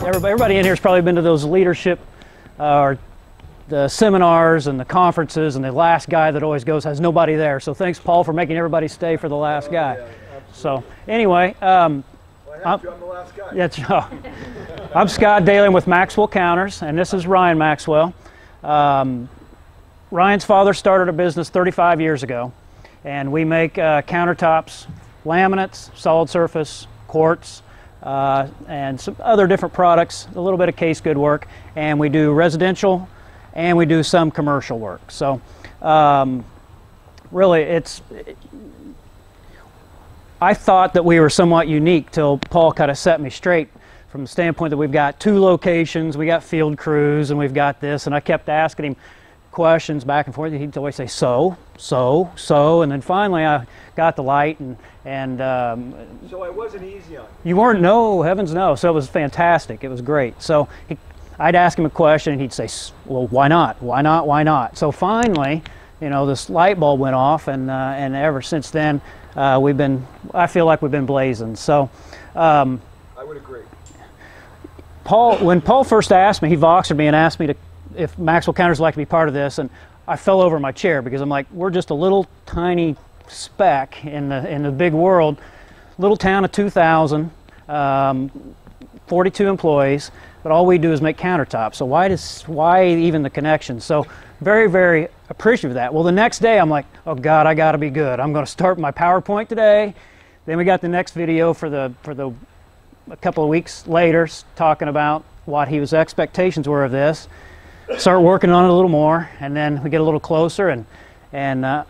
everybody in here has probably been to those leadership or the seminars and the conferences, and the last guy that always goes has nobody there. So thanks, Paul, for making everybody stay for the last guy. Yeah, so anyway, I'm the last guy. Yeah, I'm Scott Daly with Maxwell Counters, and this is Ryan Maxwell. Ryan's father started a business 35 years ago, and we make countertops, laminates, solid surface, quartz, and some other different products, a little bit of case good work, and we do residential and we do some commercial work. So really I thought that we were somewhat unique till Paul kind of set me straight from the standpoint that we've got 2 locations, we got field crews, and we've got this, and I kept asking him questions back and forth. He'd always say so, and then finally I got the light, and so it wasn't easy on you. You weren't, no, heavens no. So it was fantastic. It was great. So I'd ask him a question, and he'd say, well, why not? Why not? Why not? So finally, you know, this light bulb went off, and ever since then, I feel like we've been blazing. So I would agree. When Paul first asked me, he Voxered me and asked me if Maxwell Counters would like to be part of this, and I fell over my chair because I'm like, we're just a little tiny speck in the big world, little town of 2,000, 42 employees, but all we do is make countertops. So why even the connection? So very, very appreciative of that. Well, the next day I'm like, oh God, I got to be good. I'm going to start my PowerPoint today. Then we got the next video for a couple of weeks later, talking about what his expectations were of this. Start working on it a little more, and then we get a little closer, and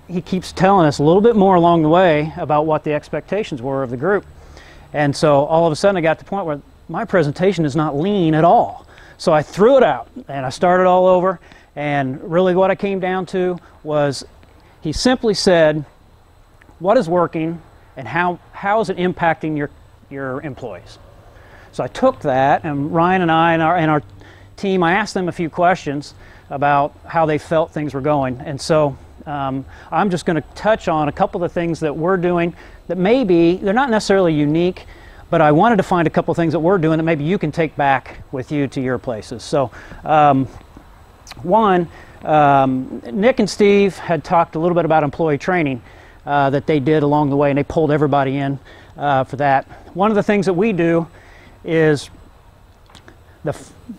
he keeps telling us a little bit more along the way about what the expectations were of the group. And so all of a sudden I got to the point where my presentation is not lean at all. So I threw it out and I started all over, and really what I came down to was he simply said, what is working and how is it impacting your employees? So I took that, and Ryan and I and our team, I asked them a few questions about how they felt things were going. And so I'm just going to touch on a couple of the things that we're doing that maybe they're not necessarily unique, but I wanted to find a couple of things that we're doing that maybe you can take back with you to your places. So one, Nick and Steve had talked a little bit about employee training that they did along the way, and they pulled everybody in for that. One of the things that we do is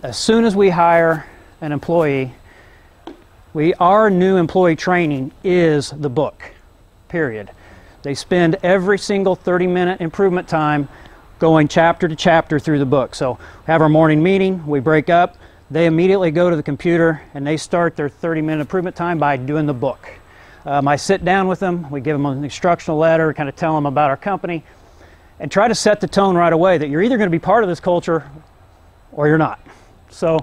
as soon as we hire an employee, our new employee training is the book, period. They spend every single 30-minute improvement time going chapter to chapter through the book. So we have our morning meeting, we break up, they immediately go to the computer and they start their 30-minute improvement time by doing the book. I sit down with them, we give them an instructional letter, kind of tell them about our company, and try to set the tone right away that you're either going to be part of this culture or you're not. So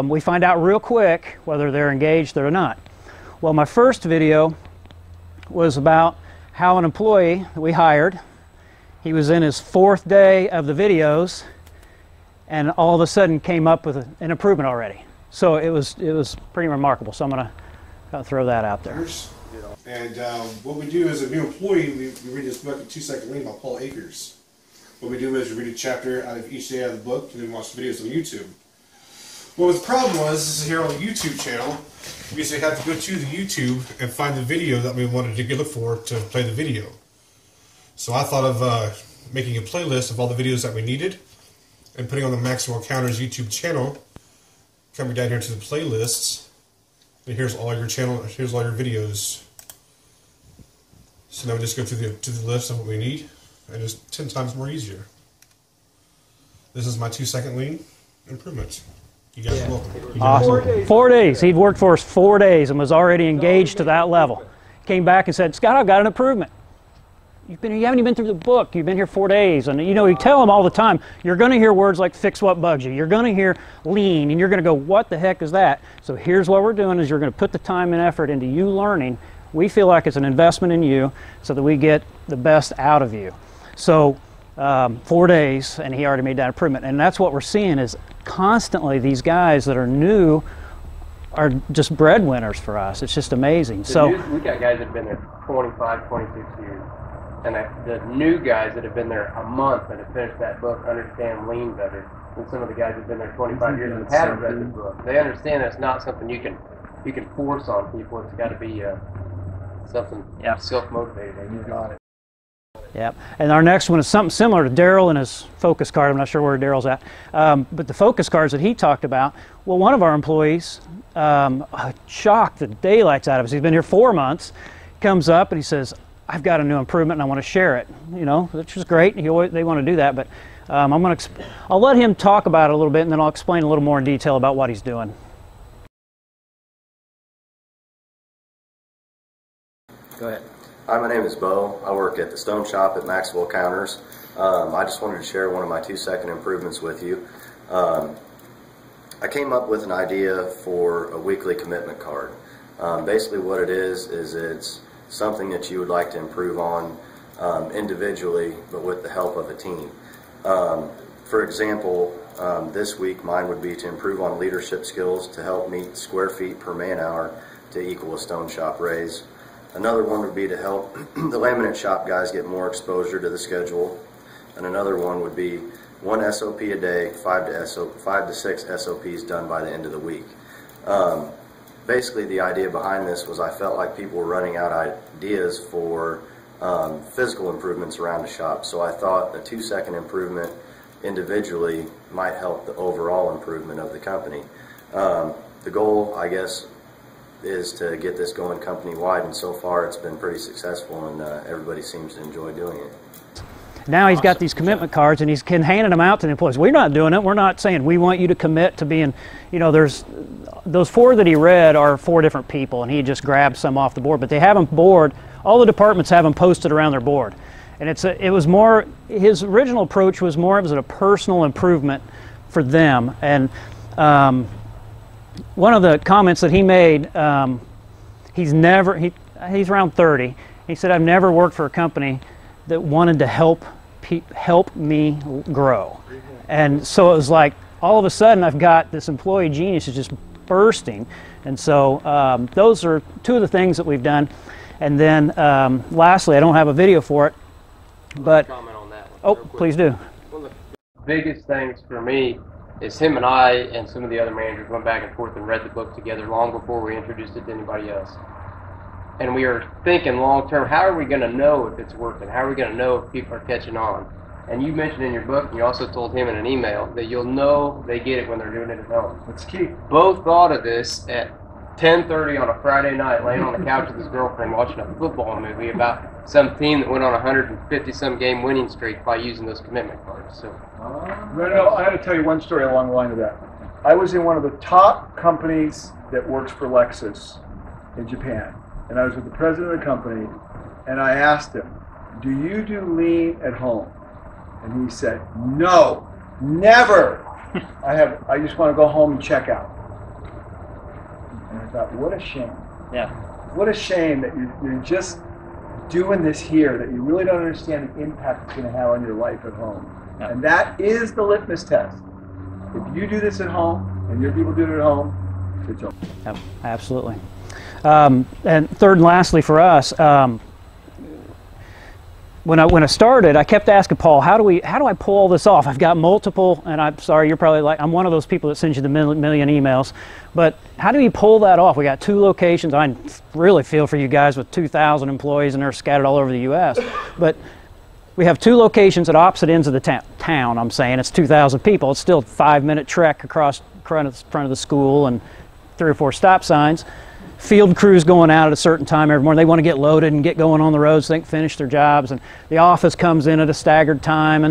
we find out real quick whether they're engaged or not. Well, my first video was about how an employee that we hired, he was in his 4th day of the videos, and all of a sudden came up with an improvement already. So it was pretty remarkable. So I'm going to throw that out there. And what we do as a new employee, we read this book, A 2-Second Lean by Paul Akers. What we do is we read a chapter out of each day out of the book, and then watch the videos on YouTube. Well, the problem was, this is here on the YouTube channel, we basically had to go to the YouTube and find the video that we wanted to look for to play the video. So I thought of making a playlist of all the videos that we needed and putting on the Maxwell Counters YouTube channel, coming down here to the playlists, and here's all your videos. So now we just go to the list of what we need, and it's 10 times more easier. This is my 2-second lean improvement. You guys are welcome. Awesome. 4 days. He'd worked for us 4 days and was already engaged to that level. Came back and said, Scott, I've got an improvement. You haven't even been through the book. You've been here 4 days. And you know, you tell them all the time, you're going to hear words like fix what bugs you. You're going to hear lean, and you're going to go, what the heck is that? So here's what we're doing is you're going to put the time and effort into you learning. We feel like it's an investment in you so that we get the best out of you. So 4 days, and he already made that improvement. And that's what we're seeing is constantly these guys that are new are just breadwinners for us. It's just amazing. So we got guys that have been there 25, 26 years. And the new guys that have been there a month and have finished that book understand lean better than some of the guys that have been there 25 years and haven't read the book. They understand it's not something you can force on people. It's got to be something self-motivated. You got it. Yep. And our next one is something similar to Daryl and his focus card. I'm not sure where Daryl's at. But the focus cards that he talked about, well, one of our employees shocked the daylights out of us. He's been here 4 months. Comes up and he says, I've got a new improvement and I want to share it. You know, which is great. They want to do that. But I'll let him talk about it a little bit, and then I'll explain a little more in detail about what he's doing. Go ahead. Hi, my name is Bo. I work at the Stone Shop at Maxwell Counters. I just wanted to share one of my 2-second improvements with you. I came up with an idea for a weekly commitment card. Basically what it is it's something that you would like to improve on individually, but with the help of a team. For example, this week mine would be to improve on leadership skills to help meet square feet per man hour to equal a Stone Shop raise. Another one would be to help the laminate shop guys get more exposure to the schedule. And another one would be 1 SOP a day, 5 to 6 SOPs done by the end of the week. Basically the idea behind this was I felt like people were running out of ideas for physical improvements around the shop. So I thought a 2-second improvement individually might help the overall improvement of the company. The goal, I guess, is to get this going company-wide, and so far it's been pretty successful, and everybody seems to enjoy doing it. Now he's got these commitment cards, and he's handing them out to the employees. We're not doing it. We're not saying we want you to commit to being, you know, there's those 4 that he read are 4 different people, and he just grabbed some off the board, but they have them board. All the departments have them posted around their board. And it was more, his original approach was more, it was a personal improvement for them. And one of the comments that he made, he's around 30. He said, I've never worked for a company that wanted to help me grow. And so it was like, all of a sudden I've got this employee genius is just bursting. And so those are 2 of the things that we've done. And then lastly, I don't have a video for it, but comment on that one. Oh, please do. One of the biggest things for me is him and I and some of the other managers went back and forth and read the book together long before we introduced it to anybody else. And we are thinking long term, how are we going to know if it's working? How are we going to know if people are catching on? And you mentioned in your book, and you also told him in an email, that you'll know they get it when they're doing it at home. That's key. Both thought of this at 10:30 on a Friday night, laying on the couch with his girlfriend watching a football movie about some team that went on a 150-some game winning streak by using those commitment cards. So, No, I had to tell you one story along the line of that. I was in one of the top companies that works for Lexus in Japan, and I was with the president of the company, and I asked him, do you do lean at home? And he said, no, never. I just want to go home and check out. And I thought, what a shame. Yeah. What a shame that you're just doing this here, that you really don't understand the impact it's going to have on your life at home. Yeah. And that is the litmus test. If you do this at home, and your people do it at home, it's over. Yep, absolutely. And third and lastly for us, when I started, I kept asking Paul, how do I pull all this off? I've got multiple, and I'm sorry, you're probably like, I'm one of those people that sends you the million emails, but how do you pull that off? We got 2 locations. I really feel for you guys with 2,000 employees, and they're scattered all over the U.S. But we have 2 locations at opposite ends of the town. I'm saying it's 2,000 people. It's still a 5-minute trek across front of the school and 3 or 4 stop signs. Field crews going out at a certain time every morning. They want to get loaded and get going on the roads so they can finish their jobs. And the office comes in at a staggered time.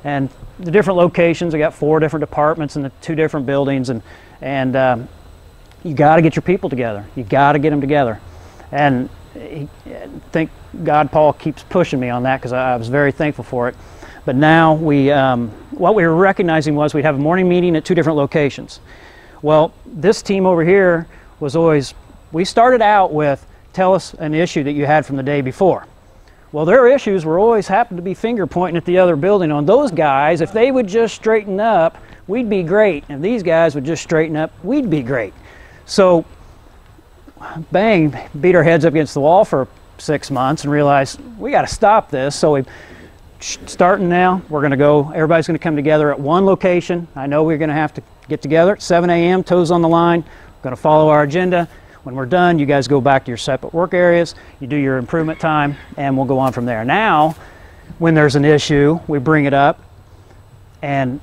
And the different locations, we got 4 different departments in the 2 different buildings. And you got to get your people together. You got to get them together. And I think God, Paul keeps pushing me on that, because I was very thankful for it. But now what we were recognizing was we'd have a morning meeting at 2 different locations. Well, this team over here was always, we started out with, tell us an issue that you had from the day before. Well, their issues were always happened to be finger pointing at the other building. On those guys, if they would just straighten up, we'd be great. If these guys would just straighten up, we'd be great. So, bang, beat our heads up against the wall for 6 months and realized we got to stop this. So we starting now, we're going to go, everybody's going to come together at one location. I know we're going to have to get together at 7 a.m., toes on the line. We're going to follow our agenda. When we're done, you guys go back to your separate work areas, you do your improvement time, and we'll go on from there. Now, when there's an issue, we bring it up, and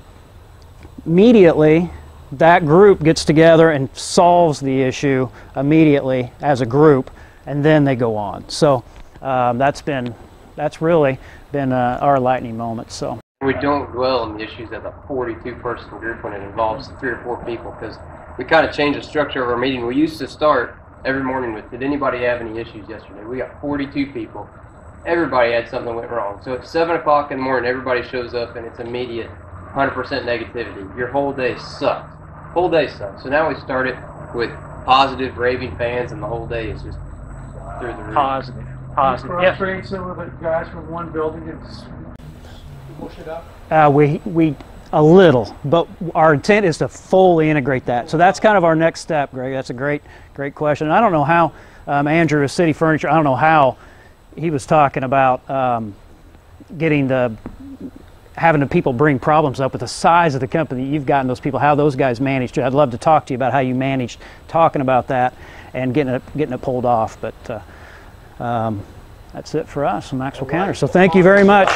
immediately that group gets together and solves the issue immediately as a group, and then they go on. So that's really been our lightning moment. So we don't dwell on the issues of a 42-person group when it involves 3 or 4 people, because we kind of changed the structure of our meeting. We used to start every morning with, did anybody have any issues yesterday? We got 42 people. Everybody had something that went wrong. So at 7 o'clock in the morning, everybody shows up and it's immediate 100% negativity. Your whole day sucks. Whole day sucks. So now we start it with positive, raving fans, and the whole day is just through the roof. positive. Frustrate some of the guys from one building and push it up? We a little, but our intent is to fully integrate that. So that's kind of our next step, Greg. That's a great question. I don't know how Andrew with City Furniture, I don't know how he was talking about having the people bring problems up with the size of the company you've gotten those people, how those guys managed it. I'd love to talk to you about how you managed talking about that and getting it pulled off. But that's it for us, Maxwell Counters. So thank you very much.